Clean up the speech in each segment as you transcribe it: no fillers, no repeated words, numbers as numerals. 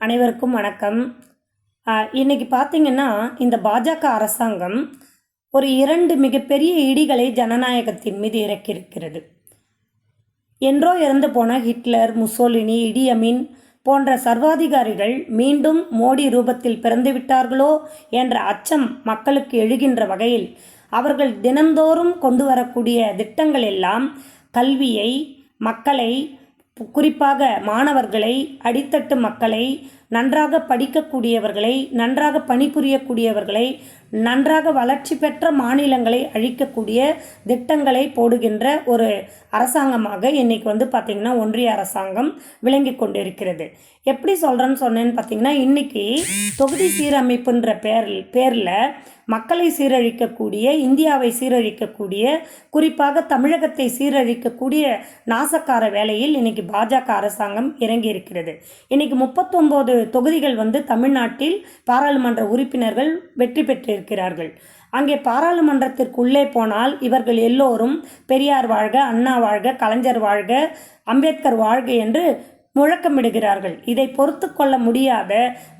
அனைவருக்கும் வணக்கம். இன்னைக்கு பார்த்தீங்கன்னா, இந்த பாஜக அரசாங்கம் ஒரு 2 மிகப்பெரிய இடிகளை ஜனநாயகத்தின் மீது இறக்கியிருக்கிறது. என்றோ இறந்து போன ஹிட்லர், முசோலினி, இடி அமீன் போன்ற சர்வாதிகாரிகள் மீண்டும் மோடி ரூபத்தில் பிறந்துவிட்டார்களோ என்ற அச்சம் மக்களுக்கு எழுகின்ற வகையில் அவர்கள் தினந்தோறும் கொண்டு வரக்கூடிய திட்டங்கள் எல்லாம் கல்வியை, மக்களை, குறிப்பாக மாணவர்களை, அடித்தட்டு மக்களை, நன்றாக படிக்கக்கூடியவர்களை, நன்றாக பணிபுரியக்கூடியவர்களை, நன்றாக வளர்ச்சி பெற்ற மாநிலங்களை அழிக்கக்கூடிய திட்டங்களை போடுகின்ற ஒரு அரசாங்கமாக இன்றைக்கி பார்த்திங்கன்னா ஒன்றிய அரசாங்கம் விளங்கி கொண்டிருக்கிறது. எப்படி சொல்கிறேன்னு சொன்னேன்னு பார்த்திங்கன்னா, இன்றைக்கி தொகுதி சீரமைப்புன்ற பேரில் மக்களை சீரழிக்கக்கூடிய, இந்தியாவை சீரழிக்கக்கூடிய, குறிப்பாக தமிழகத்தை சீரழிக்கக்கூடிய நாசக்கார வேலையில் இன்றைக்கி பாஜக அரசாங்கம் இறங்கி இருக்கிறது. இன்றைக்கி 39 தொகுதிகள் தமிழ்நாட்டில் பாராளுமன்ற உறுப்பினர்கள் வெற்றி பெற்றிருக்கிறார்கள். அங்கே பாராளுமன்றத்திற்குள்ளே போனால் இவர்கள் எல்லோரும் பெரியார் வாழ்க, அண்ணா வாழ்க, கலைஞர் வாழ்க, அம்பேத்கர் வாழ்க என்று முழக்கமிடுகிறார்கள். இதை பொறுத்து கொள்ள முடியாத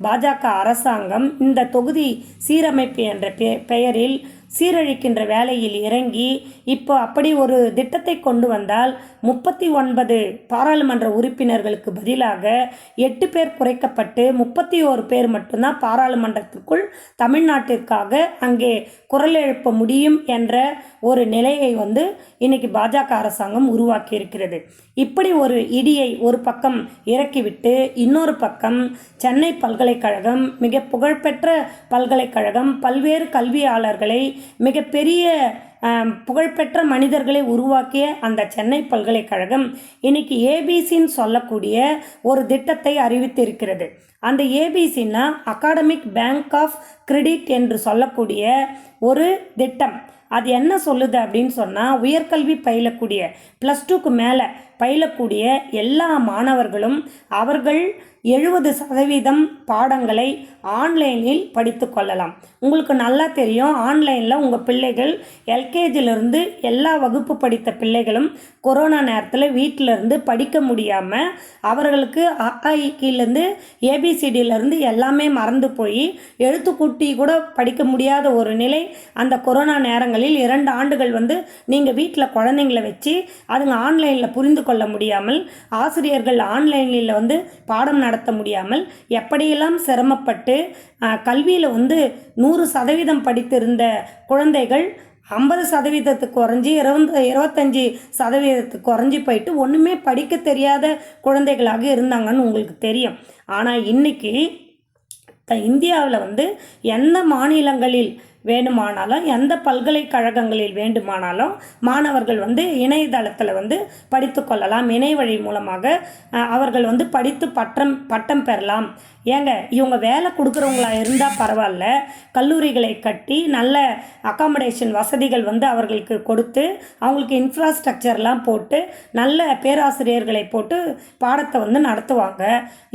பாஜக அரசாங்கம் இந்த தொகுதி சீரமைப்பு என்ற பெயரில் சீரழிக்கின்ற வேலையில் இறங்கி இப்போ அப்படி ஒரு திட்டத்தை கொண்டு வந்தால் 39 பாராளுமன்ற உறுப்பினர்களுக்கு பதிலாக 8 பேர் குறைக்கப்பட்டு 31 பேர் மட்டும்தான் பாராளுமன்றத்திற்குள் தமிழ்நாட்டிற்காக அங்கே குரல் எழுப்ப முடியும் என்ற ஒரு நிலையை இன்னைக்கு பாஜக அரசாங்கம் உருவாக்கி இருக்கிறது. இப்படி ஒரு இடியை ஒரு பக்கம் இறக்கிவிட்டு இன்னொரு பக்கம் சென்னை பல்கலைக்கழகம், மிக புகழ்பெற்ற பல்கலைக்கழகம், பல்வேறு கல்வியாளர்களை, மிகப்பெரிய புகழ்பெற்ற மனிதர்களை உருவாக்கிய அந்த சென்னை பல்கலைக்கழகம் இன்னைக்கு ஏபிசின்னு சொல்லக்கூடிய ஒரு திட்டத்தை அறிவித்திருக்கிறது. அந்த ஏபிசின்னா அகாடமிக் பேங்க் ஆஃப் கிரெடிட் என்று சொல்லக்கூடிய ஒரு திட்டம். அது என்ன சொல்லுது அப்படின்னு சொன்னால், உயர்கல்வி பயிலக்கூடிய +2க்கு மேலே பயிலக்கூடிய எல்லா மாணவர்களும் அவர்கள் 70% பாடங்களை ஆன்லைனில் படித்து கொள்ளலாம். உங்களுக்கு நல்லா தெரியும், ஆன்லைனில் உங்கள் பிள்ளைகள் எல்கேஜிலிருந்து எல்லா வகுப்பு படித்த பிள்ளைகளும் கொரோனா நேரத்தில் வீட்டிலேருந்து படிக்க முடியாமல் அவர்களுக்கு அஐக்கிலேருந்து ஏபிசிடியிலேருந்து எல்லாமே மறந்து போய் எழுத்துக்கூட்டி கூட படிக்க முடியாத ஒரு நிலை அந்த கொரோனா நேரங்களில் 2 ஆண்டுகள் நீங்கள் வீட்டில் குழந்தைங்கள வச்சு அதுங்க ஆன்லைனில் புரிந்து கொள்ள முடியாமல், ஆசிரியர்கள் ஆன்லைனில் பாடம் நடத்த முடியாமல் எப்படியெல்லாம் சிரமப்பட்டு கல்வியில் 100% படித்திருந்த குழந்தைகள் 50% குறைஞ்சி 25% குறைஞ்சி போயிட்டு ஒன்றுமே படிக்க தெரியாத குழந்தைகளாக இருந்தாங்கன்னு உங்களுக்கு தெரியும். ஆனால் இன்றைக்கி இந்தியாவில் எந்த மாநிலங்களில் வேண்டுமானாலும், எந்த பல்கலைக்கழகங்களில் வேண்டுமானாலும் மாணவர்கள் இணையதளத்தில் படித்து கொள்ளலாம். இணைய வழி மூலமாக அவர்கள் படித்து பட்டம் பெறலாம். ஏங்க, இவங்க வேலை கொடுக்குறவங்களா இருந்தால் பரவாயில்ல, கல்லூரிகளை கட்டி நல்ல அகாமடேஷன் வசதிகள் அவர்களுக்கு கொடுத்து அவங்களுக்கு இன்ஃப்ராஸ்ட்ரக்சர்லாம் போட்டு நல்ல பேராசிரியர்களை போட்டு பாடத்தை நடத்துவாங்க.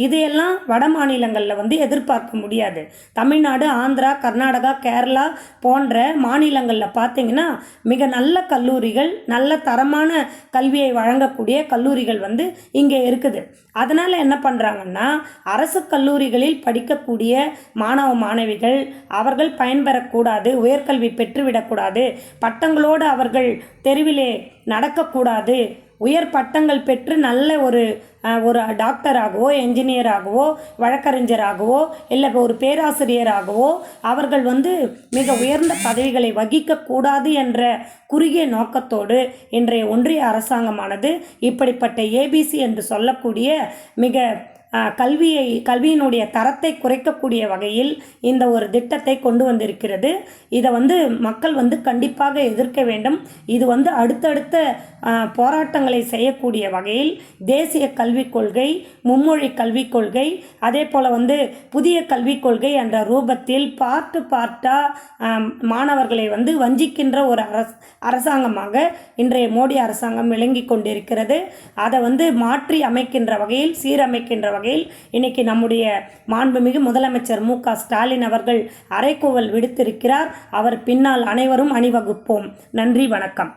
இதையெல்லாம் வட மாநிலங்களில் எதிர்பார்க்க முடியாது. தமிழ்நாடு, ஆந்திரா, கர்நாடகா, கேரளா போன்ற மாநிலங்களில் பார்த்தீங்கன்னா மிக நல்ல கல்லூரிகள், நல்ல தரமான கல்வியை வழங்கக்கூடிய கல்லூரிகள் இங்கே இருக்குது. அதனால் என்ன பண்ணுறாங்கன்னா, அரசு கல்லூரிகளில் படிக்கக்கூடிய மாணவ மாணவிகள் அவர்கள் பயன்பெறக்கூடாது, உயர்கல்வி பெற்றுவிடக்கூடாது, பட்டங்களோடு அவர்கள் தெருவிலே நடக்கக்கூடாது, உயர் பட்டங்கள் பெற்று நல்ல ஒரு டாக்டராகவோ, என்ஜினியராகவோ, வழக்கறிஞராகவோ, இல்லை ஒரு பேராசிரியராகவோ அவர்கள் மிக உயர்ந்த பதவிகளை வகிக்கக்கூடாது என்ற குறுகிய நோக்கத்தோடு இன்றைய ஒன்றிய அரசாங்கமானது இப்படிப்பட்ட ஏபிசி என்று சொல்லக்கூடிய மிக கல்வியினுடைய தரத்தை குறைக்கக்கூடிய வகையில் இந்த ஒரு திட்டத்தை கொண்டு வந்திருக்கிறது. இதை மக்கள் கண்டிப்பாக எதிர்க்க வேண்டும். இது அடுத்தடுத்த போராட்டங்களை செய்யக்கூடிய வகையில் தேசிய கல்விக் கொள்கை, மும்மொழி கல்விக் கொள்கை, அதே போல் புதிய கல்விக் கொள்கை என்ற ரூபத்தில் பார்ட்டாக மாணவர்களை வஞ்சிக்கின்ற ஒரு அரசாங்கமாக இன்றைய மோடி அரசாங்கம் விளங்கி கொண்டிருக்கிறது. அதை மாற்றி அமைக்கின்ற வகையில், சீரமைக்கின்ற வகையில் இன்னைக்கு நம்முடைய மாண்புமிகு முதலமைச்சர் மு.க. ஸ்டாலின் அவர்கள் அறைகூவல் விடுத்திருக்கிறார். அவர் பின்னால் அனைவரும் அணிவகுப்போம். நன்றி, வணக்கம்.